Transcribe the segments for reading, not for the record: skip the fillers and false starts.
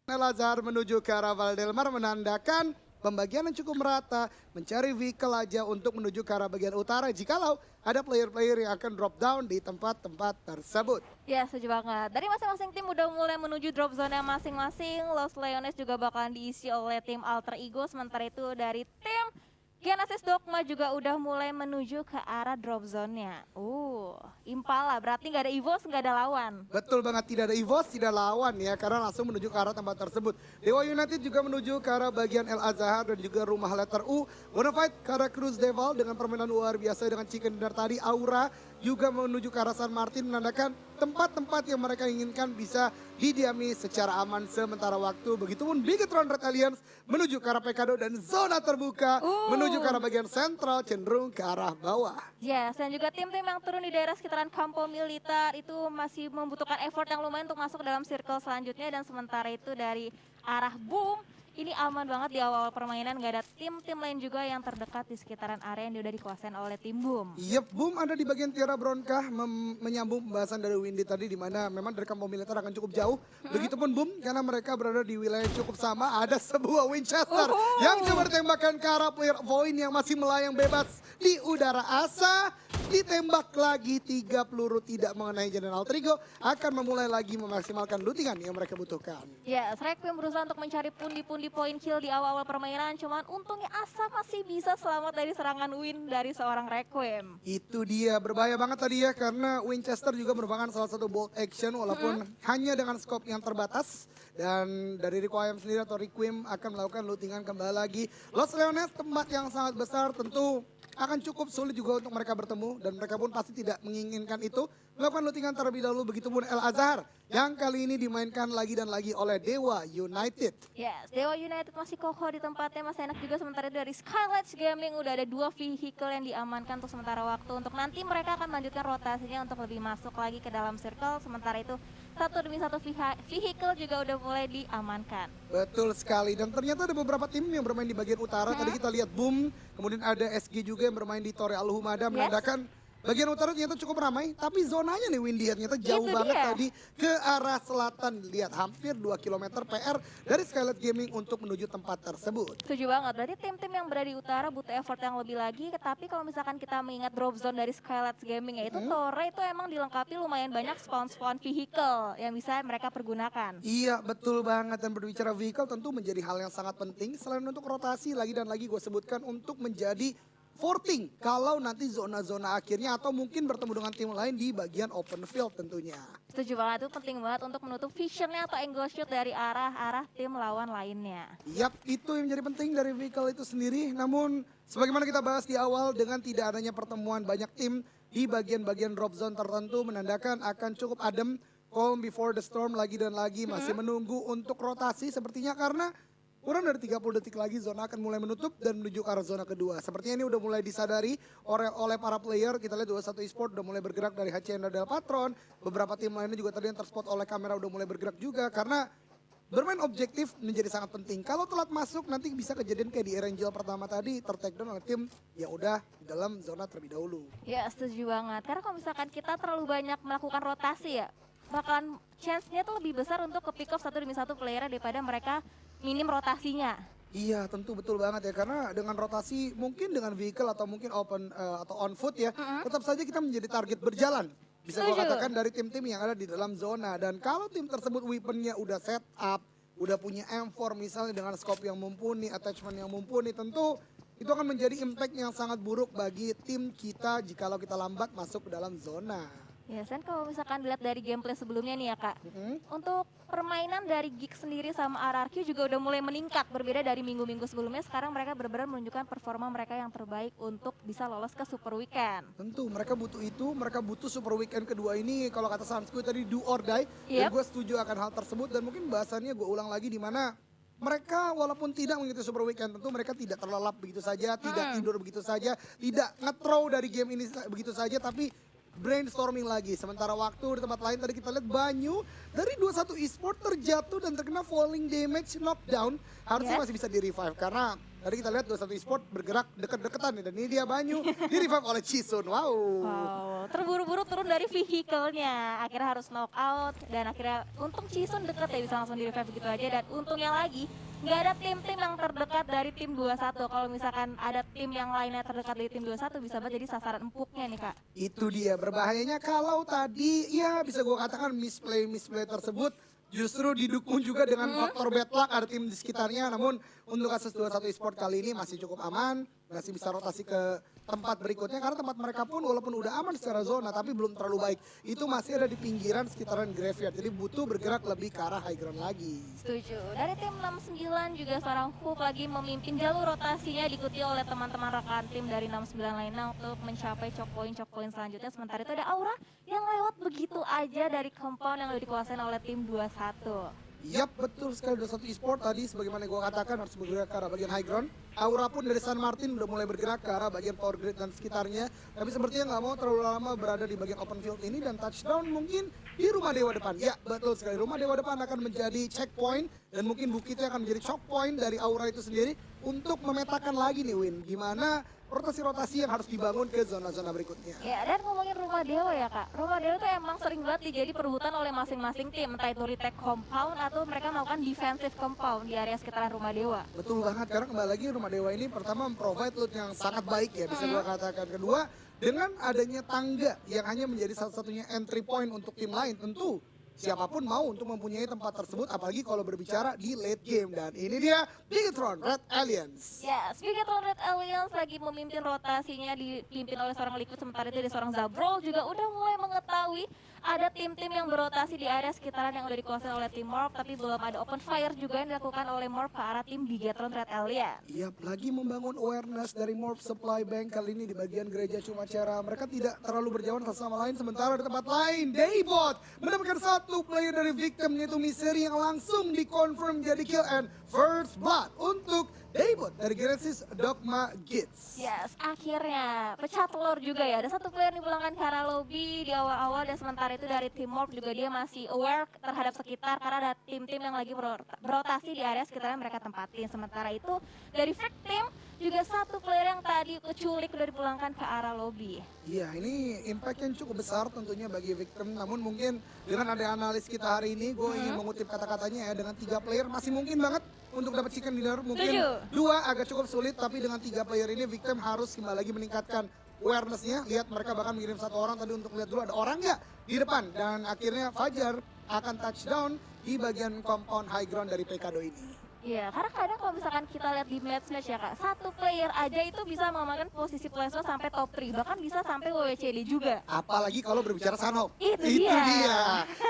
El Azhar menuju ke arah Valdelmar menandakan pembagian yang cukup merata, mencari vehicle aja untuk menuju ke arah bagian utara jikalau ada player-player yang akan drop down di tempat-tempat tersebut. Ya, setuju banget. Dari masing-masing tim udah mulai menuju drop zone masing-masing. Los Leones juga bakalan diisi oleh tim Alter Ego. Sementara itu dari tim Genesis Dogma juga udah mulai menuju ke arah drop zone-nya. Impala, berarti nggak ada EVOS, nggak ada lawan. Betul banget, tidak ada EVOS, tidak lawan ya, karena langsung menuju ke arah tempat tersebut. Dewa United juga menuju ke arah bagian El Azhar dan juga rumah letter U. Bonafide ke arah Cruz Devil dengan permainan luar biasa dengan chicken dinner tadi. Aura juga menuju ke arah San Martin menandakan tempat-tempat yang mereka inginkan bisa didiami secara aman sementara waktu. Begitupun Bigetron Red Alliance menuju ke arah Pekado dan zona terbuka menuju ke arah bagian sentral cenderung ke arah bawah. Yes, dan juga tim-tim yang turun di daerah sekitaran Campo Militar itu masih membutuhkan effort yang lumayan untuk masuk ke dalam circle selanjutnya. Dan sementara itu dari arah Boom, ini aman banget di awal permainan, gak ada tim-tim lain juga yang terdekat di sekitaran area yang udah dikuasain oleh tim Boom. Yep, Boom ada di bagian Tiara Bronkah menyambung pembahasan dari Windy tadi di mana memang dari kampung militer akan cukup jauh. Begitupun Boom karena mereka berada di wilayah yang cukup sama, ada sebuah Winchester yang coba ditembakkan ke arah player Void yang masih melayang bebas di udara. Asa ditembak lagi, 3 peluru tidak mengenai General Trigo, akan memulai lagi memaksimalkan lootingan yang mereka butuhkan. Ya, Requiem berusaha untuk mencari pundi-pundi poin kill di awal-awal permainan, cuman untungnya Asa masih bisa selamat dari serangan win dari seorang Requiem. Itu dia, berbahaya banget tadi ya, karena Winchester juga merupakan salah satu bolt action walaupun hanya dengan scope yang terbatas. Dan dari Requiem sendiri atau Requiem akan melakukan lootingan kembali lagi. Los Leones tempat yang sangat besar, tentu akan cukup sulit juga untuk mereka bertemu dan mereka pun pasti tidak menginginkan itu. Melakukan lootingan terlebih dahulu, begitupun El Azhar yang kali ini dimainkan lagi dan lagi oleh Dewa United. Yes, Dewa United masih kokoh di tempatnya, masih enak juga. Sementara itu dari Skylights Gaming udah ada 2 vehicle yang diamankan untuk sementara waktu. Untuk nanti mereka akan melanjutkan rotasinya untuk lebih masuk lagi ke dalam circle. Sementara itu satu demi satu vehicle juga udah mulai diamankan. Betul sekali, dan ternyata ada beberapa tim yang bermain di bagian utara. Tadi kita lihat Boom, kemudian ada SG juga yang bermain di Torre Al-Humada, menandakan bagian utara ternyata cukup ramai, tapi zonanya nih Windy ternyata jauh banget tadi ke arah selatan. Lihat hampir 2 km PR dari Skylight Gaming untuk menuju tempat tersebut. Setuju banget, berarti tim-tim yang berada di utara butuh effort yang lebih lagi. Tapi kalau misalkan kita mengingat drop zone dari Skylight Gaming, yaitu Torre itu emang dilengkapi lumayan banyak spawn-spawn vehicle yang bisa mereka pergunakan. Iya betul banget, dan berbicara vehicle tentu menjadi hal yang sangat penting. Selain untuk rotasi lagi dan lagi gue sebutkan untuk menjadi forting kalau nanti zona-zona akhirnya atau mungkin bertemu dengan tim lain di bagian open field tentunya. Setuju banget, itu penting banget untuk menutup visionnya atau angle shoot dari arah tim lawan lainnya. Yap, itu yang menjadi penting dari vehicle itu sendiri. Namun sebagaimana kita bahas di awal, dengan tidak adanya pertemuan banyak tim di bagian-bagian drop zone tertentu menandakan akan cukup adem. Calm before the storm lagi dan lagi, masih menunggu untuk rotasi sepertinya, karena kurang dari 30 detik lagi zona akan mulai menutup dan menuju ke arah zona kedua. Sepertinya ini udah mulai disadari oleh para player. Kita lihat 21 Esport udah mulai bergerak dari HCN Del Patron. Beberapa tim lainnya juga tadi yang terspot oleh kamera udah mulai bergerak juga. Karena bermain objektif menjadi sangat penting. Kalau telat masuk nanti bisa kejadian kayak di Erangel pertama tadi, ter-takedown oleh tim yang udah di dalam zona terlebih dahulu. Ya, setuju banget. Karena kalau misalkan kita terlalu banyak melakukan rotasi ya, bakalan chance-nya tuh lebih besar untuk ke pick off satu demi satu player daripada mereka minim rotasinya. Iya tentu betul banget ya, karena dengan rotasi mungkin dengan vehicle atau mungkin open atau on foot ya, tetap saja kita menjadi target berjalan. Bisa gue katakan dari tim-tim yang ada di dalam zona. Dan kalau tim tersebut weaponnya udah set up, udah punya M4 misalnya dengan scope yang mumpuni, attachment yang mumpuni, tentu itu akan menjadi impact yang sangat buruk bagi tim kita jikalau kita lambat masuk ke dalam zona. Ya, kan kalau misalkan dilihat dari gameplay sebelumnya nih ya Kak, untuk permainan dari Geek sendiri sama RRQ juga udah mulai meningkat. Berbeda dari minggu-minggu sebelumnya, sekarang mereka benar-benar menunjukkan performa mereka yang terbaik untuk bisa lolos ke Super Weekend. Tentu mereka butuh itu, mereka butuh Super Weekend kedua ini. Kalau kata Sansku tadi do or die, dan gue setuju akan hal tersebut. Dan mungkin bahasannya gue ulang lagi di mana mereka walaupun tidak mengikuti Super Weekend, tentu mereka tidak terlelap begitu saja, tidak tidur begitu saja, tidak nge-throw dari game ini begitu saja, tapi brainstorming lagi. Sementara waktu di tempat lain tadi kita lihat Banyu dari 21 Esport terjatuh dan terkena falling damage knockdown. Harusnya masih bisa di revive karena Tadi kita lihat 21 Esport bergerak deket-deketan nih, dan ini dia Banyu di revive oleh Chisun. Wow. Wow, terburu-buru turun dari vehicle-nya, akhirnya harus knock out dan akhirnya untung Chisun deket ya bisa langsung di revive gitu aja, dan untungnya lagi nggak ada tim-tim yang terdekat dari tim 21. Kalau misalkan ada tim yang lainnya terdekat dari tim 21 bisa banget jadi sasaran empuknya nih Kak. Itu dia berbahayanya kalau tadi ya bisa gue katakan misplay tersebut justru didukung juga dengan faktor bad luck, ada tim di sekitarnya. Namun untuk kasus 21 Esport kali ini masih cukup aman, masih bisa rotasi ke tempat berikutnya karena tempat mereka pun walaupun udah aman secara zona tapi belum terlalu baik. Itu masih ada di pinggiran sekitaran graveyard, jadi butuh bergerak lebih ke arah high ground lagi. Setuju. Dari tim 69 juga seorang Hook lagi memimpin jalur rotasinya, diikuti oleh teman-teman rekan tim dari 69 lainnya untuk mencapai choke point selanjutnya. Sementara itu ada Aura yang lewat begitu aja dari compound yang udah dikuasain oleh tim 21. Yap, betul sekali 21 Esport tadi sebagaimana gue katakan harus bergerak ke arah bagian high ground. Aura pun dari San Martin udah mulai bergerak ke arah bagian power grid dan sekitarnya. Tapi sepertinya nggak mau terlalu lama berada di bagian open field ini dan touchdown mungkin di rumah dewa depan. Ya, betul sekali. Rumah dewa depan akan menjadi checkpoint dan mungkin bukitnya akan menjadi choke point dari Aura itu sendiri untuk memetakan lagi nih Win. Gimana rotasi-rotasi yang harus dibangun ke zona-zona berikutnya. Ya, dan ngomongin rumah dewa ya Kak, rumah dewa tuh emang sering banget dijadi perebutan oleh masing-masing tim, entah itu retake compound atau mereka melakukan defensive compound di area sekitaran rumah dewa. Betul banget, karena kembali lagi rumah dewa ini pertama memprovide loot yang sangat baik ya, bisa gua katakan. Kedua, dengan adanya tangga yang hanya menjadi satu-satunya entry point untuk tim lain, tentu siapapun mau untuk mempunyai tempat tersebut, apalagi kalau berbicara di late game. Dan ini dia Bigetron Red Alliance. Yes, Bigetron Red Alliance lagi memimpin rotasinya, dipimpin oleh seorang Liquid, sementara itu dari seorang Zabrol juga udah mulai mengetahui ada tim-tim yang berotasi di area sekitaran yang udah dikuasai oleh tim Morph, tapi belum ada open fire juga yang dilakukan oleh Morph ke arah tim Bigetron Red Alliance. Yap, lagi membangun awareness dari Morph Supply Bank kali ini di bagian gereja Cumacara. Mereka tidak terlalu berjauhan satu sama lain, sementara di tempat lain Daybot mendapatkan satu player dari victim, yaitu Misery, yang langsung dikonfirm jadi kill and first blood untuk Daybot dari Genesis Dogma Gits. Yes, akhirnya pecah telur juga ya. Ada satu player yang dipulangkan ke arah lobby di awal-awal, dan sementara itu dari tim Morph juga dia masih aware terhadap sekitar karena ada tim-tim yang lagi berotasi di area sekitar yang mereka tempatin. Sementara itu dari victim juga satu player yang tadi keculik udah dipulangkan ke arah lobby. Iya, ini impact yang cukup besar tentunya bagi victim. Namun mungkin dengan ada analis kita hari ini, gue ingin mengutip kata-katanya ya, dengan 3 player masih mungkin banget untuk dapat chicken dinner. Mungkin 2 agak cukup sulit, tapi dengan 3 player ini victim harus kembali lagi meningkatkan awareness-nya. Lihat mereka bahkan mengirim 1 orang tadi untuk lihat dulu ada orang nggak di depan. Dan akhirnya Fajar akan touchdown di bagian compound high ground dari Pekado ini. Iya, karena kadang kalau misalkan kita lihat di match ya Kak, satu player aja itu bisa mengamankan posisi placement sampai top 3, bahkan bisa sampai WWCD juga. Apalagi kalau berbicara Sanhok. Itu dia. dia.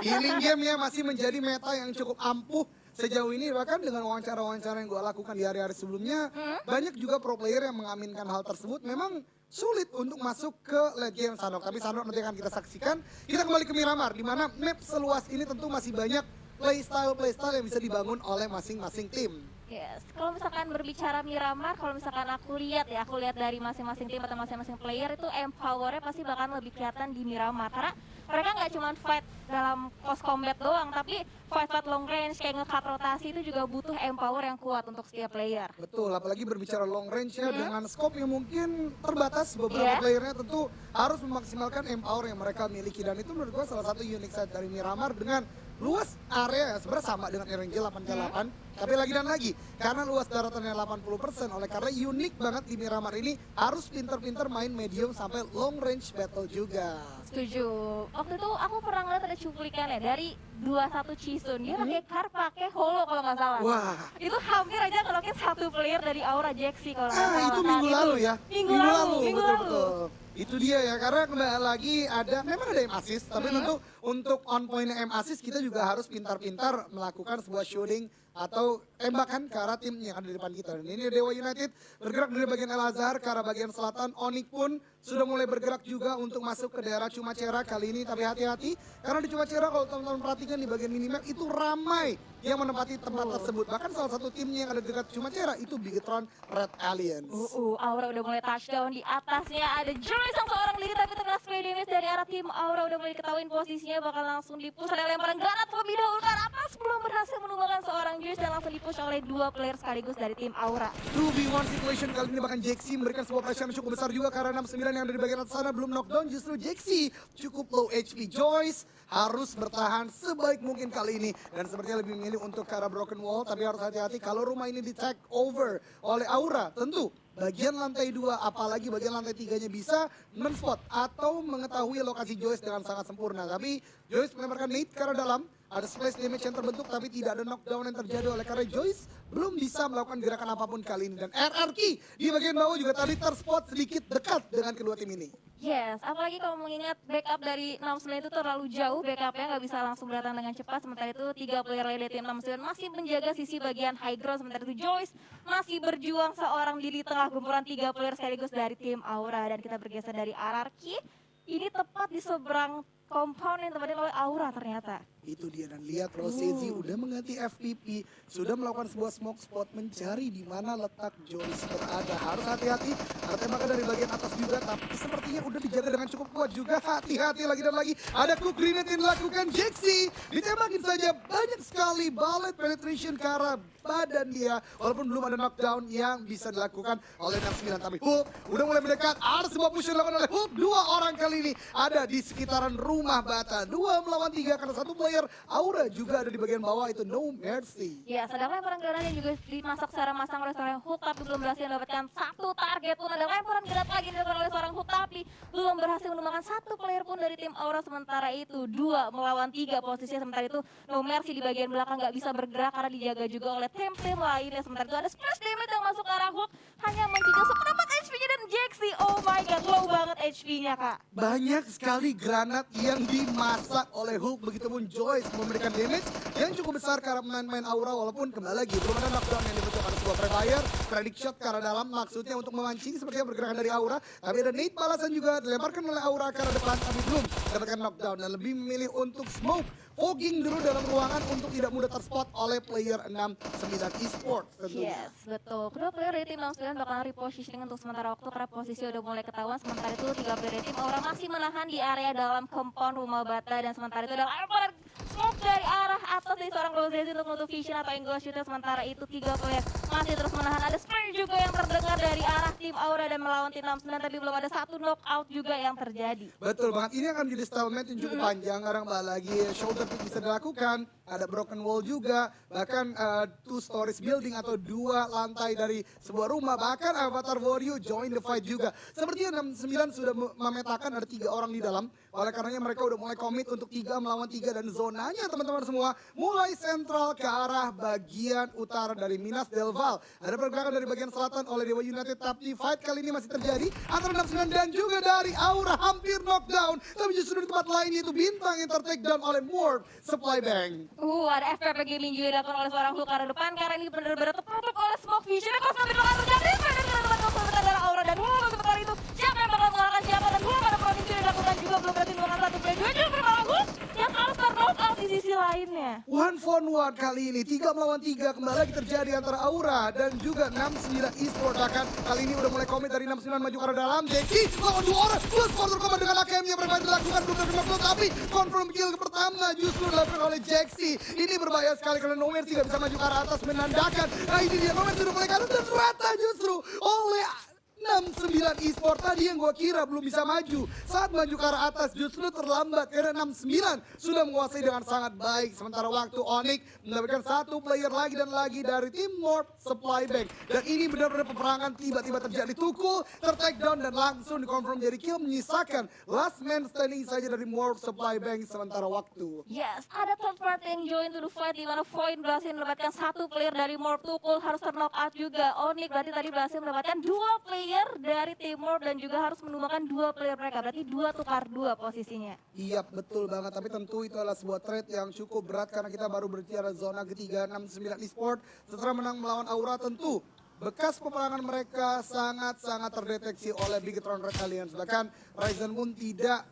Healing game-nya masih menjadi meta yang cukup ampuh sejauh ini. Bahkan dengan wawancara-wawancara yang gue lakukan di hari-hari sebelumnya, banyak juga pro player yang mengaminkan hal tersebut. Memang sulit untuk masuk ke late game Sanhok, tapi Sanhok nanti akan kita saksikan. Kita kembali ke Miramar, di mana map seluas ini tentu masih banyak playstyle yang bisa dibangun oleh masing-masing tim. Yes, kalau misalkan berbicara Miramar, kalau misalkan aku lihat dari masing-masing tim atau masing-masing player itu empowernya pasti bakal lebih kelihatan di Miramar, karena mereka nggak cuma fight dalam close combat doang, tapi fight long range kayak nge-cut rotasi itu juga butuh empower yang kuat untuk setiap player. Betul, apalagi berbicara long range ya, dengan scope yang mungkin terbatas, beberapa playernya tentu harus memaksimalkan empower yang mereka miliki. Dan itu menurut gua salah satu unique side dari Miramar dengan luas area sebenarnya sama dengan RNG 8K8, tapi lagi dan lagi karena luas daratannya 80%, oleh karena unik banget di Miramar ini harus pinter-pinter main medium sampai long range battle juga. Setuju. Waktu itu aku pernah ngeliat ada cuplikan ya dari 21 Chisun, dia pakai car, pakai holo kalau nggak salah. Wah, Itu hampir aja ngelokin satu player dari Aura Jaxi kalau nggak salah. itu minggu lalu ya. Minggu lalu. Betul. Itu dia ya, karena kembali lagi memang ada aim assist, tapi tentu untuk on point aim assist kita juga harus pintar-pintar melakukan sebuah shooting atau tembakan ke arah tim yang ada di depan kita. Dan ini Dewa United bergerak dari bagian El Azhar ke arah bagian selatan. Onyx pun sudah mulai bergerak juga untuk masuk ke daerah Cumacara kali ini. Tapi hati-hati, karena di Cumacara kalau teman-teman perhatikan di bagian minimap itu ramai yang menempati tempat tersebut. Bahkan salah satu timnya yang ada di dekat Cumacara itu Bigetron Red Alliance. Aura udah mulai touchdown, di atasnya ada Joy sang seorang diri, tapi terkena spray damage dari arah tim Aura. Udah mulai ketahuin posisinya bakal langsung dipush, ada lemparan granat terlebih dahulu ke arah atas, belum berhasil menumbangkan seorang Joy. Joyce dan langsung dipush oleh dua player sekaligus dari tim Aura. 2v1 situation kali ini bahkan Jexi memberikan sebuah pressure yang cukup besar juga karena 69 yang ada di bagian atas sana belum knockdown. Justru Jexi cukup low HP. Joyce harus bertahan sebaik mungkin kali ini dan sepertinya lebih memilih untuk ke arah broken wall, tapi harus hati-hati kalau rumah ini di take over oleh Aura. Tentu bagian lantai 2 apalagi bagian lantai 3-nya bisa men-spot atau mengetahui lokasi Joyce dengan sangat sempurna. Tapi Joyce melemparkan nade ke arah dalam. Ada splash damage yang terbentuk tapi tidak ada knockdown yang terjadi oleh karena Joyce belum bisa melakukan gerakan apapun kali ini. Dan RRQ di bagian bawah juga tadi terspot sedikit dekat dengan kedua tim ini. Yes, apalagi kalau mengingat backup dari 69 itu terlalu jauh, backupnya nggak bisa langsung datang dengan cepat. Sementara itu 3 player lain dari tim 69 masih menjaga sisi bagian high ground. Sementara itu Joyce masih berjuang seorang diri di tengah gempuran 3 player sekaligus dari tim Aura. Dan kita bergeser dari RRQ, ini tepat di seberang compound yang tempatnya oleh Aura ternyata. Itu dia dan lihat Rosezi udah mengganti FPP, sudah melakukan sebuah smoke spot mencari di mana letak Joyce berada. Harus hati-hati, ada tembakan dari bagian atas juga tapi sepertinya udah dijaga dengan cukup kuat juga. Hati-hati lagi dan lagi, ada cook grenade yang dilakukan Jexi. Ditembakin saja banyak sekali bullet penetration ke arah badan dia. Walaupun belum ada knockdown yang bisa dilakukan oleh 69. Tapi Hoop udah mulai mendekat, ada sebuah push yang dilakukan oleh Hoop. 2 orang kali ini ada di sekitaran rumah bata. 2 melawan 3 karena satu player Aura juga ada di bagian bawah itu no mercy. Ya, sedang lemparan granat yang juga dimasak secara masang oleh seorang Hook tapi belum berhasil mendapatkan satu target pun. Ada lemparan granat lagi dilakukan oleh seorang Hook tapi belum berhasil menemukan satu player pun dari tim Aura. Sementara itu 2 melawan 3 posisinya. Sementara itu no mercy di bagian belakang nggak bisa bergerak karena dijaga juga oleh tim-tim lainnya. Sementara itu ada splash damage yang masuk ke arah Hook hanya mencicil seperempat HP-nya dan Jexi. Oh my god, low banget HP-nya kak. Banyak sekali granat yang dimasak oleh Hook, begitupun Joyce memberikan damage yang cukup besar ke arah pemain-pemain Aura. Walaupun kembali lagi belum ada knockdown yang dibentuk, ada sebuah prefire, predict shot ke arah dalam maksudnya untuk memancing sepertinya pergerakan dari Aura. Tapi ada nade balasan juga dilemparkan oleh Aura ke arah depan tapi belum dapatkan knockdown dan lebih memilih untuk smoke fogging dulu dalam ruangan untuk tidak mudah terspot oleh player 69 esports tentunya. Yes, betul. Kedua player dari tim 69 bakalan repositioning untuk sementara waktu karena posisi udah mulai ketahuan. Sementara itu 3 player dari tim Aura masih menahan di area dalam compound rumah bata. Dan sementara itu ada lemparan smoke dari arah atas dari seorang Rosezi untuk menutup vision atau angle shooter. Sementara itu 3 player masih terus menahan. Ada spray juga yang terdengar dari arah tim Aura dan melawan tim 69 tapi belum ada satu knockout juga yang terjadi. Betul banget, ini akan menjadi stalemate yang cukup panjang karena kembali lagi shoulder pick bisa dilakukan, ada broken wall juga, bahkan 2 stories building atau 2 lantai dari sebuah rumah, bahkan Avatar Warrior join the fight juga. Sepertinya 69 sudah memetakan ada 3 orang di dalam, oleh karenanya mereka udah mulai komit untuk 3 melawan 3 dan zonanya teman-teman semua mulai sentral ke arah bagian utara dari Minas Del Val. Ada pergerakan dari bagian selatan oleh Dewa United tapi fight kali ini masih terjadi antara 69 dan juga dari Aura hampir knockdown. Tapi justru di tempat lain itu Bintang yang ter-take down oleh Morph Supply Bank. Ada FPP Gaming juga dilakukan oleh seorang Hook ke arah depan karena ini benar-benar tertutup oleh smoke vision. Kalau sampai bakal terjadi benar-benar dari Aura dan sementara itu siapa yang bakal mengalahkan siapa dan ada provinsi yang dilakukan juga belum berarti melakukan satu play 2 justru malah Hook yang harus ter-knockout di sisi lainnya. 1v1 kali ini 3 melawan 3 kembali lagi terjadi antara Aura dan juga 69 esports. Bahkan kali ini udah mulai komit dari 69 maju ke arah dalam. Jexi lawan 2 orang plus quarter combat dengan AKM yang berbahaya dilakukan belum terkena tapi confirm kill pertama justru dilakukan oleh Jexi. Ini berbahaya sekali karena No Mercy tidak bisa maju ke arah atas menandakan. Nah ini dia No Mercy sudah mulai kanan dan ternyata justru oleh 69 esports tadi yang gua kira belum bisa maju saat maju ke arah atas justru terlambat karena 69 sudah menguasai dengan sangat baik. Sementara waktu Onyx mendapatkan satu player lagi dan lagi dari tim Morph Supply Bank dan ini benar-benar peperangan tiba-tiba terjadi, tukul, ter-take down dan langsung dikonfirm jadi kill menyisakan last man standing saja dari Morph Supply Bank sementara waktu. Yes, ada third party yang join to the fight di mana Void berhasil mendapatkan satu player dari Morph, tukul harus ter-knockout juga. Onyx berarti tadi berhasil mendapatkan 2 player dari Timur dan juga harus menumbangkan 2 player mereka, berarti 2 tukar 2 posisinya. Iya betul banget, tapi tentu itu adalah sebuah trade yang cukup berat karena kita baru berbicara zona ketiga 69 esports setelah menang melawan Aura. Tentu bekas peperangan mereka sangat-sangat terdeteksi oleh Bigetron Red Alliance. Bahkan Ryzen Moon tidak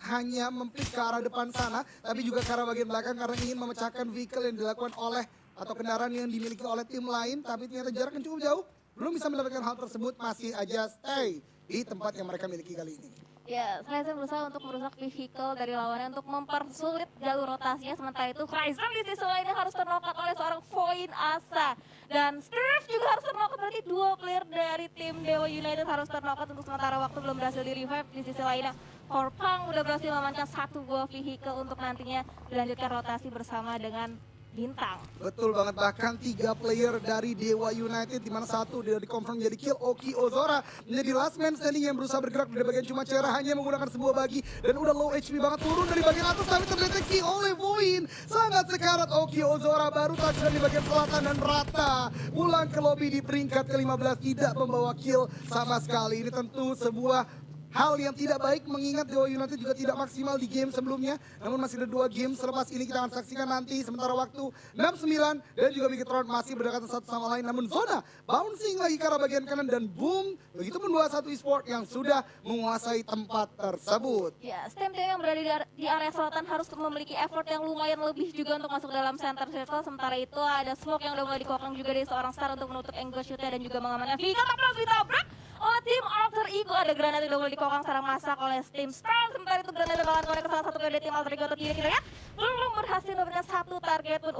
hanya memplik ke arah depan sana tapi juga ke arah bagian belakang karena ingin memecahkan vehicle yang dilakukan oleh atau kendaraan yang dimiliki oleh tim lain, tapi ternyata jarak yang cukup jauh belum bisa mendapatkan hal tersebut, masih aja stay di tempat yang mereka miliki kali ini. Ya, Ryzen berusaha untuk merusak vehicle dari lawannya untuk mempersulit jalur rotasinya. Sementara itu Ryzen di sisi lainnya harus ternokat oleh seorang Void Asa. Dan Steve juga harus ternokat, berarti dua player dari tim Dewa United harus ternokat untuk sementara waktu, belum berhasil di revive. Di sisi lainnya Korpang udah berhasil mengamankan satu buah vehicle untuk nantinya dilanjutkan rotasi bersama dengan Bintang. Betul banget, bahkan 3 player dari Dewa United di mana satu sudah dikonfirm menjadi kill. Oki Ozora menjadi last man standing yang berusaha bergerak dari bagian cuma Cera, hanya menggunakan sebuah bagi dan udah low HP banget, turun dari bagian atas tapi terdeteksi oleh Voin. Sangat sekarat Oki Ozora, baru touchdown di bagian selatan dan rata pulang ke lobby di peringkat ke-15, tidak membawa kill sama sekali. Ini tentu sebuah hal yang tidak baik mengingat Dewa United juga tidak maksimal di game sebelumnya. Namun masih ada 2 game selepas ini kita akan saksikan nanti. Sementara waktu 69 dan juga Bigetron masih berdekatan satu sama lain. Namun Zona bouncing lagi ke arah bagian kanan dan boom. Begitu pun 21 eSport yang sudah menguasai tempat tersebut. Ya, tim yang berada di area selatan harus memiliki effort yang lumayan lebih juga untuk masuk dalam center circle. Sementara itu ada smoke yang udah mulai dikokang juga dari seorang star untuk menutup angle shootnya dan juga mengamankan Vika, tapi langsung ditabrak oleh tim Alter Ego. Ada granat yang udah mulai dikokang secara masak oleh tim Star. Sementara itu granat bakalan korek ke salah satu player dari tim Alter Ego atau tidak, kita lihat belum berhasil mendapatkan satu target pun.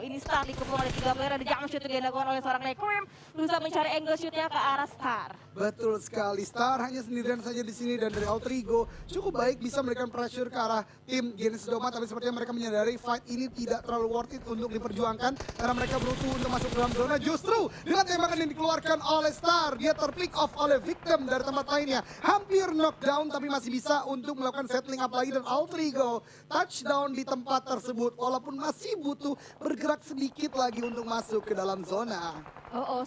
Ini Star dikepung oleh 3 player. Ada jump shoot yang dilakukan oleh seorang Requiem, berusaha mencari angle shootnya ke arah Star. Betul sekali, Star hanya sendirian saja di sini dan dari Alter Ego cukup baik bisa memberikan pressure ke arah tim Genesis Dogma, tapi sepertinya mereka menyadari fight ini tidak terlalu worth it untuk diperjuangkan karena mereka butuh untuk masuk dalam zona. Justru dengan tembakan yang dikeluarkan oleh Star, dia terpick off oleh victim dari tempat lainnya, hampir knockdown tapi masih bisa untuk melakukan settling up lagi dan Alter Ego touchdown di tempat tersebut walaupun masih butuh bergerak sedikit lagi untuk masuk ke dalam zona.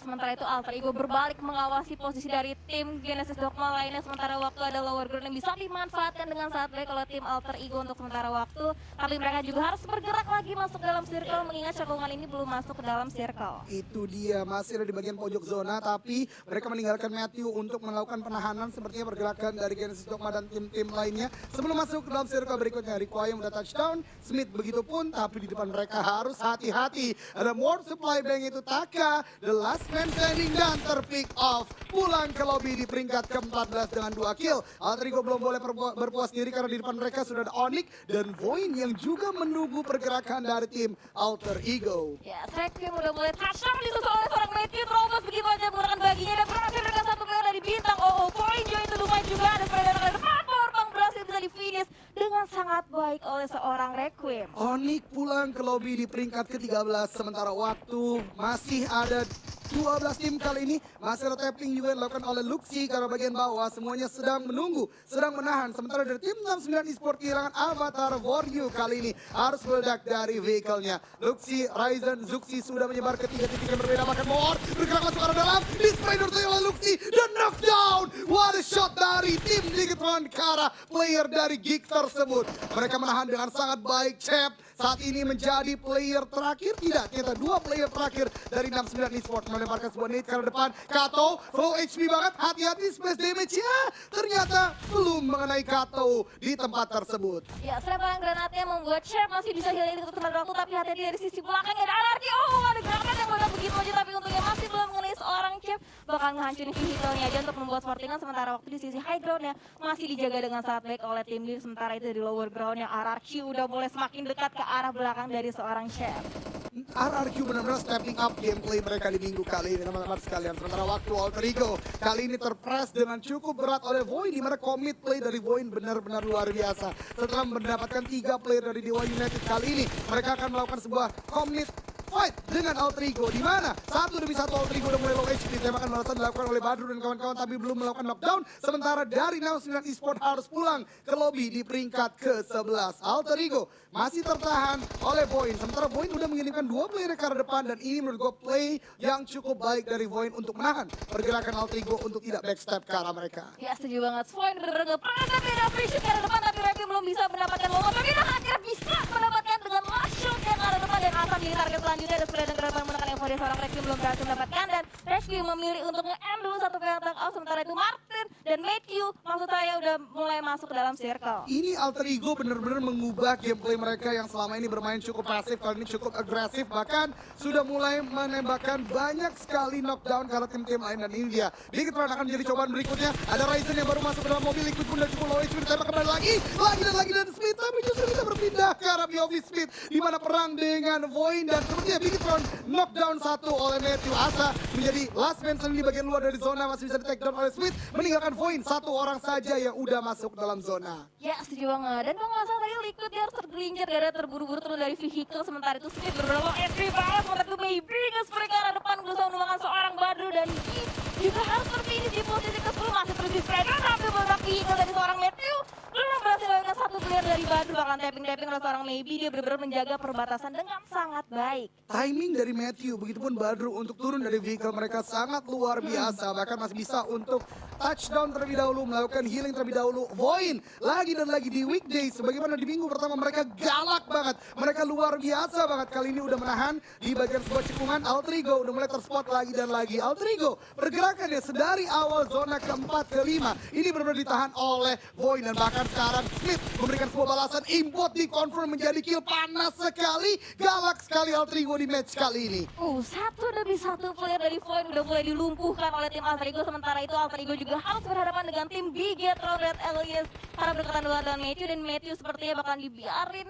Sementara itu Alter Ego berbalik mengawasi posisi dari tim Genesis Dogma lainnya. Sementara waktu ada lower ground yang bisa dimanfaatkan dengan sangat baik oleh tim Alter Ego untuk sementara waktu. Tapi mereka juga harus bergerak lagi masuk dalam circle mengingat cakungan ini belum masuk ke dalam circle. Itu dia, masih ada di bagian pojok zona tapi mereka meninggalkan Matthew untuk melakukan penahanan. Sepertinya pergerakan dari Genesis Dogma dan tim-tim lainnya sebelum masuk ke dalam circle berikutnya. Requiem udah touchdown, Smith begitu pun, tapi di depan mereka harus hati-hati. Ada more supply bank itu Taka, the last man standing dan terpick off. Pulang ke lobby di peringkat ke-14 dengan 2 kill. Alter Ego belum boleh berpuas diri karena di depan mereka sudah ada Onyx dan Voin yang juga menunggu pergerakan dari tim Alter Ego. Ya, Requiem udah mulai touchdown disusul oleh seorang Matthew, terobos begitu aja menggunakan baginya dan berhasil dengan satu player dari Bintang. Voin juga itu lumayan juga, ada predator dari depan. Powerbank berhasil bisa di finish dengan sangat baik oleh seorang Requiem. Onyx pulang ke lobby di peringkat ke-13 sementara waktu masih ada 12 tim kali ini. Masih ada tapping juga dilakukan oleh Luxi karena bagian bawah semuanya sedang menunggu, sedang menahan. Sementara dari tim 69 eSport kehilangan avatar Waryu kali ini harus meledak dari vehicle-nya. Luxi, Ryzen, Zuxi sudah menyebar ke 3 titik yang berbeda. Bahkan Moor bergerak masuk arah dalam, display oleh Luxi dan knockdown. What a shot dari tim Digetron ke arah player dari Geek tersebut. Mereka menahan dengan sangat baik. Cep saat ini menjadi player terakhir, tidak, ternyata 2 player terakhir dari 69 eSport melemparkan sebuah nade ke arah depan. Kato, low HP banget, hati-hati splash damage ya. Ternyata belum mengenai Kato di tempat tersebut. Ya, selemparan granatnya membuat Chef masih bisa healing untuk sementara waktu, tapi hati-hati dari sisi belakangnya ada anarki. Ada granat yang meledak begitu aja, tapi untungnya masih belum mengenai seorang Chef. Bakal ngehancurin vehicle-nya aja untuk membuat Sportingan. Sementara waktu di sisi high ground-nya masih dijaga dengan sangat baik oleh tim Geek. Sementara itu di lower ground-nya RRQ udah mulai semakin dekat ke arah belakang dari seorang Chef. RRQ benar-benar stepping up gameplay mereka di minggu kali ini teman-teman sekalian. Sementara waktu Alter Ego kali ini terpress dengan cukup berat oleh Voin, di mana commit play dari Voin benar-benar luar biasa. Setelah mendapatkan 3 player dari Dewa United kali ini, mereka akan melakukan sebuah commit fight dengan Alter Ego, di mana satu demi satu Alter Ego udah mulai low HP. Tembakan balasan dilakukan oleh Badru dan kawan-kawan tapi belum melakukan knockdown. Sementara dari 69 eSport harus pulang ke lobby di peringkat ke-11. Alter Ego masih tertahan oleh Voin. Sementara Voin udah mengirimkan 2 player ke arah depan dan ini menurut gue play yang cukup baik dari Voin untuk menahan pergerakan Alter Ego untuk tidak backstep ke arah mereka. Ya, setuju banget. Voin bener-bener nge-press tapi ada free shoot ke arah depan, tapi Requiem belum bisa mendapatkan logo. Tapi dah akhirnya bisa mendapatkan dengan last shot yang ke arah depan dan akan jadi target selanjutnya. Ada spray dan gerakan menekan Evo dari seorang Requiem belum berhasil mendapatkan dan Requiem Lutfi memilih untuk nge-end dulu satu player attack out, sementara itu Martin dan Matthew maksud saya udah mulai masuk ke dalam circle. Ini Alter Ego benar-benar mengubah gameplay mereka yang selama ini bermain cukup pasif, kali ini cukup agresif, bahkan sudah mulai menembakkan banyak sekali knockdown karena tim-tim lain, dan ini dia Bigetron akan menjadi cobaan berikutnya. Ada Ryzen yang baru masuk ke dalam mobil, Liquid pun dan cukup low HP, ditembak kembali lagi dan Smith, tapi justru kita berpindah ke arah POV Smith, di mana perang dengan Void, dan sepertinya Bigetron knockdown satu oleh Matthew. Asa menjadi last man di bagian luar dari zona, masih bisa di take down oleh Smith, meninggalkan Void satu orang saja yang udah masuk dalam zona. Ya setuju banget, dan kalau nggak salah tadi Liquid dia harus tergelincir gara terburu-buru turun dari vehicle, sementara itu Smith beberapa entry banget, sementara itu maybe nge-spray ke arah depan berusaha menemukan seorang Badru, dan Yi juga harus terpilih di posisi ke-10, masih terus di-spray dan hampir meledak vehicle dari seorang Matthew. Belum berhasil melakukan satu player dari Badru, bahkan tapping-tapping oleh seorang maybe, dia benar-benar menjaga perbatasan dengan sangat baik. Timing dari Matthew, begitupun Badru untuk turun dari vehicle mereka sangat luar biasa. Bahkan masih bisa untuk touchdown terlebih dahulu, melakukan healing terlebih dahulu. Void lagi dan lagi di weekdays, sebagaimana di minggu pertama mereka galak banget. Mereka luar biasa banget, kali ini udah menahan di bagian sebuah cekungan. Alter Ego udah mulai terspot lagi dan lagi. Alter Ego pergerakannya sedari awal zona keempat kelima ini benar-benar ditahan oleh Void, dan bahkan sekarang Smith memberikan sebuah balasan import di confirm menjadi kill. Panas sekali, galak sekali Alter Ego di match kali ini. Satu demi satu player dari Void udah mulai dilumpuhkan oleh tim Alter Ego, sementara itu Alter Ego juga harus berhadapan dengan tim Bigetron Red Alliance karena berdekatan dengan Matthew, dan Matthew sepertinya bakal dibiarin.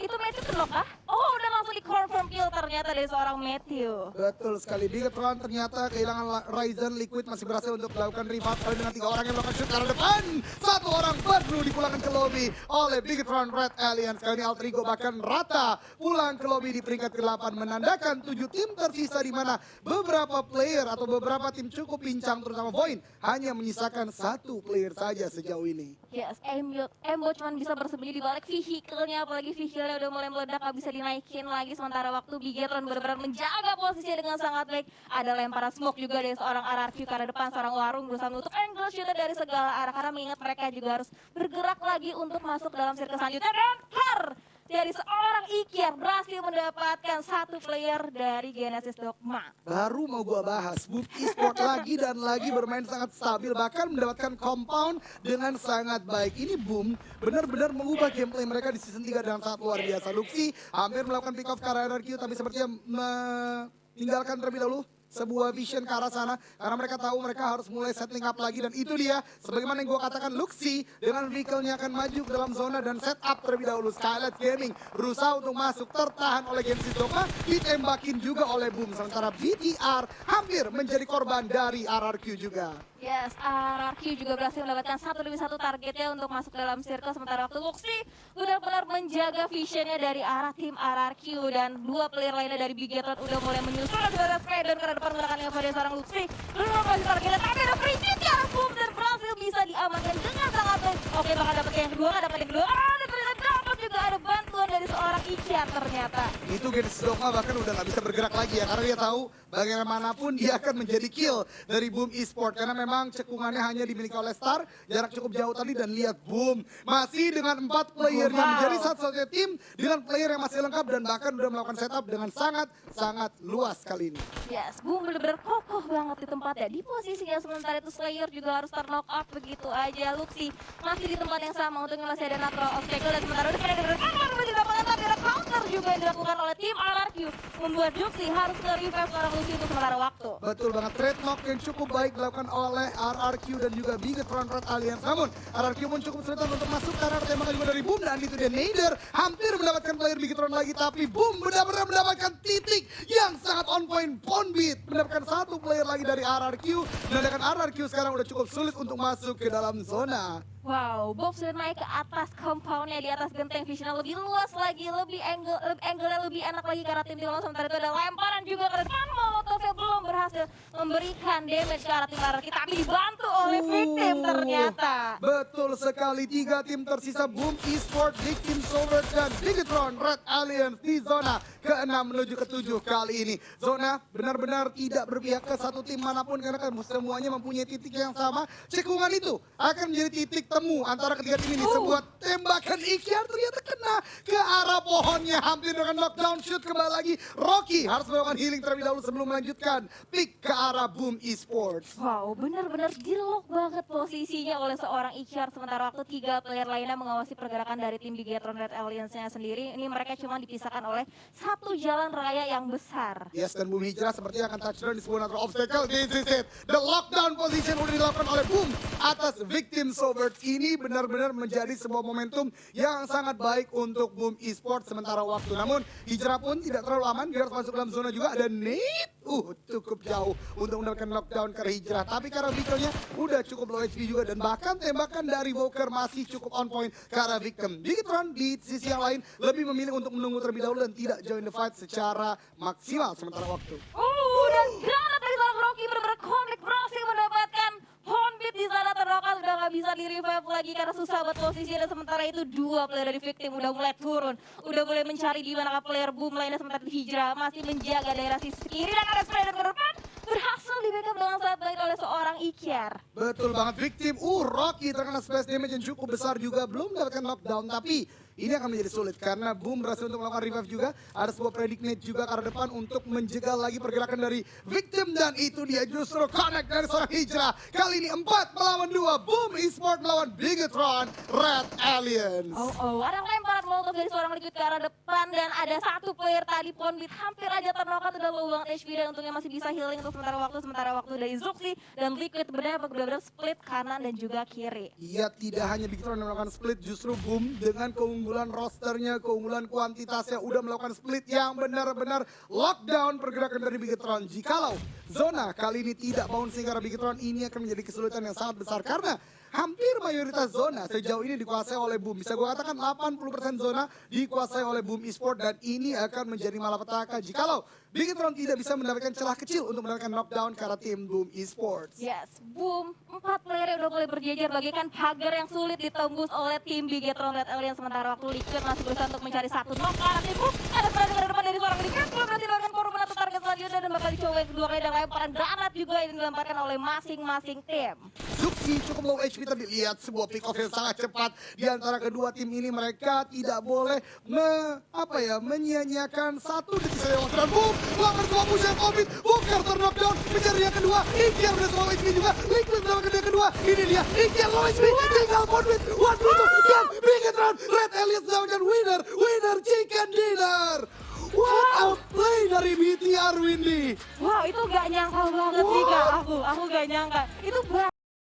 Itu Matthew kenok kah? Oh, udah langsung di confirm kill ternyata dari seorang Matthew. Betul sekali, Bigetron ternyata kehilangan Ryzen. Liquid masih berhasil untuk melakukan revive kali dengan 3 orang yang melakukan shoot ke arah depan. 1 orang Badru dipulangkan ke lobby oleh Bigetron Red Alliance. Kali ini Alter Ego bahkan rata pulang ke lobby di peringkat ke-8, menandakan 7 tim tersisa, di mana beberapa player atau beberapa tim cukup pincang, terutama Void hanya menyisakan 1 player saja sejauh ini. Yes, Embo cuma bisa bersembunyi di balik vehicle-nya, apalagi vehicle-nya udah mulai meledak, gak bisa dinaikin lagi, sementara waktu Bigetron benar-benar menjaga posisinya dengan sangat baik. Ada lemparan smoke juga dari seorang RRQ ke arah depan, seorang Warung berusaha menutup angle shootnya dari segala arah, karena mengingat mereka juga harus bergerak lagi untuk masuk dalam circle selanjutnya, dan dari seorang Ikiar berhasil mendapatkan 1 player dari Genesis Dogma. Baru mau gua bahas, Boom Esport lagi dan lagi bermain sangat stabil, bahkan mendapatkan compound dengan sangat baik. Ini Boom benar-benar mengubah gameplay mereka di season 3 dengan sangat luar biasa. Luxi hampir melakukan pick off ke arah RRQ, tapi sepertinya meninggalkan terlebih dahulu sebuah vision ke arah sana, karena mereka tahu mereka harus mulai settling up lagi, dan itu dia sebagaimana yang gue katakan, Luxi dengan vehicle-nya akan maju ke dalam zona dan set up terlebih dahulu. Skylight Gaming berusaha untuk masuk, tertahan oleh Genesis Dogma, ditembakin juga oleh Boom, sementara BTR hampir menjadi korban dari RRQ juga. Yes, RRQ juga berhasil mendapatkan 1 demi 1 targetnya untuk masuk dalam circle, sementara waktu Luxi benar-benar menjaga visionnya dari arah tim RRQ, dan 2 player lainnya dari Bigetron udah mulai menyusul dan spray dan ke depan menggunakan kepada seorang Luxi. Belum masih targetnya, tapi ada free hit ke arah Boom dan berhasil bisa diamankan dengan sangat baik. Oke, bakal dapat yang kedua, dapat yang kedua. Dapat juga ada bantuan dari seorang Ikiar ternyata. Itu Genesis Dogma bahkan udah nggak bisa bergerak lagi ya, karena dia tahu bagaimanapun dia akan menjadi kill dari Boom Esport, karena memang cekungannya hanya dimiliki oleh Star, jarak cukup jauh tadi, dan lihat Boom masih dengan 4 player yang menjadi satu-satunya tim dengan player yang masih lengkap, dan bahkan udah melakukan setup dengan sangat luas kali ini. Yes, Boom bener-bener kokoh banget di tempatnya, di posisinya, sementara itu Slayer juga harus knock out begitu aja. Luxi masih di tempat yang sama, untungnya masih ada natural obstacle, dan sementara itu bener-bener didapatkan, tapi ada counter juga yang dilakukan oleh tim RRQ, membuat Luxi harus nge-revive seorang Luxi untuk sementara waktu. Betul banget, trade knock yang cukup baik dilakukan oleh RRQ dan juga Bigetron Red Alliance. Namun RRQ pun cukup kesulitan untuk masuk karena tembakan juga dari Boom, dan itu dia Nader hampir mendapatkan player Bigetron lagi, tapi Boom benar-benar mendapatkan titik yang sangat on point. Bonbeat mendapatkan 1 player lagi dari RRQ, menandakan RRQ sekarang udah cukup sulit untuk masuk ke dalam zona. Wow, Bob sudah naik ke atas compoundnya, di atas genteng visionnya lebih luas lagi, lebih angle-nya lebih enak lagi karena tim lawan. Sementara itu ada lemparan juga ke depan, Molotovnya belum berhasil memberikan damage ke arah tim RRQ, tapi dibantu oleh victim ternyata. Betul sekali, 3 tim tersisa, Boom Esport, Victim Solver, dan Bigetron Red Alliance di zona ke-6 menuju ke-7 kali ini. Zona benar-benar tidak berpihak ke satu tim manapun, karena kan semuanya mempunyai titik yang sama. Cekungan itu akan menjadi titik temu antara ketiga tim ini. Sebuah tembakan Ikiar ternyata kena ke arah pohonnya, hampir dengan knockdown shoot. Kembali lagi Rocky harus melakukan healing terlebih dahulu sebelum melanjutkan pick ke arah para Boom Esports. Wow, benar-benar di-lock banget posisinya oleh seorang Ikyar. Sementara waktu 3 player lainnya mengawasi pergerakan dari tim Bigetron Red Alliance-nya sendiri. Ini mereka cuma dipisahkan oleh satu jalan raya yang besar. Yes, dan Boom Hijrah sepertinya akan touchdown di sebuah natural obstacle. This is it. The lockdown position udah dilakukan oleh Boom atas Victim Soberts. Ini benar-benar menjadi sebuah momentum yang sangat baik untuk Boom Esports sementara waktu. Namun Hijrah pun tidak terlalu aman, dia harus masuk dalam zona juga. Ada Nate, cukup jauh untuk mendapatkan lockdown ke Hijrah. Tapi karena Victornya udah cukup low HP juga, dan bahkan tembakan dari Walker masih cukup on point ke arah Victim. Bigetron di sisi yang lain lebih memilih untuk menunggu terlebih dahulu dan tidak join the fight secara maksimal sementara waktu. Dan granat dari seorang Rocky benar-benar komik berhasil mendapatkan Hornbeat di sana. Ternokat udah gak bisa di revive lagi karena susah buat posisi. Dan sementara itu 2 player dari Victim udah mulai turun, udah mulai mencari di manakah player Boom lainnya. Sementara Hijrah masih menjaga daerah sisi kiri dan ada spray ke depan, berhasil di backup dengan sangat baik oleh seorang Ikyar. Betul banget, Victim. Rocky terkena splash damage yang cukup besar juga, belum mendapatkan knockdown, tapi ini akan menjadi sulit karena Boom berhasil untuk melakukan revive juga. Ada sebuah predict juga ke arah depan untuk menjegal lagi pergerakan dari Victim, dan itu dia justru connect dari seorang Hijrah. Kali ini 4 melawan 2, Boom Esports melawan Bigetron Red Alliance. Ada lemparan molotov dari seorang Liquid ke arah depan, dan ada satu player tadi Ponbit hampir aja ternokat, udah low banget HP dan untungnya masih bisa healing untuk sementara waktu dari Zuxi dan Liquid benar-benar split kanan dan juga kiri. Iya, tidak hanya Bigetron yang melakukan split, justru Boom dengan keunggulan rosternya, keunggulan kuantitasnya udah melakukan split yang benar-benar lockdown pergerakan dari Bigetron. Jikalau zona kali ini tidak bouncing karena Bigetron, ini akan menjadi kesulitan yang sangat besar karena hampir mayoritas zona sejauh ini dikuasai oleh Boom. Bisa gue katakan 80% zona dikuasai oleh Boom Esports, dan ini akan menjadi malapetaka jikalau Bigetron tidak bisa mendapatkan celah kecil untuk mendapatkan knockdown ke arah tim Boom Esports. Yes, Boom, 4 player udah mulai berjejer bagaikan pagar yang sulit ditembus oleh tim Bigetron Red Alliance. Sementara waktu Liquid masih berusaha untuk mencari satu knock ke arah tim Boom. Ada serangan dari depan dari seorang Liquid, belum berhasil mendapatkan korban atau target selanjutnya, dan bakal dicoba yang kedua kali, dan lemparan granat juga yang dilemparkan oleh masing-masing tim. Zuxi cukup low HP, tapi lihat sebuah pick off yang sangat cepat di antara kedua tim ini. Mereka tidak boleh menyia-nyiakan satu detik saja waktu, dan Boom melakukan sebuah push yang komit. Walker terknockdown, mencari yang kedua. Ikyar udah low HP juga, Liquid mendapatkan yang kedua. Ini dia, Ikyar low HP, tinggal Ponbit, one brutal, dan Bigetron Red Alliance mendapatkan winner chicken dinner. What a play dari BTR Windy. Wow, itu gak nyangka banget sih Kak, aku gak nyangka. Itu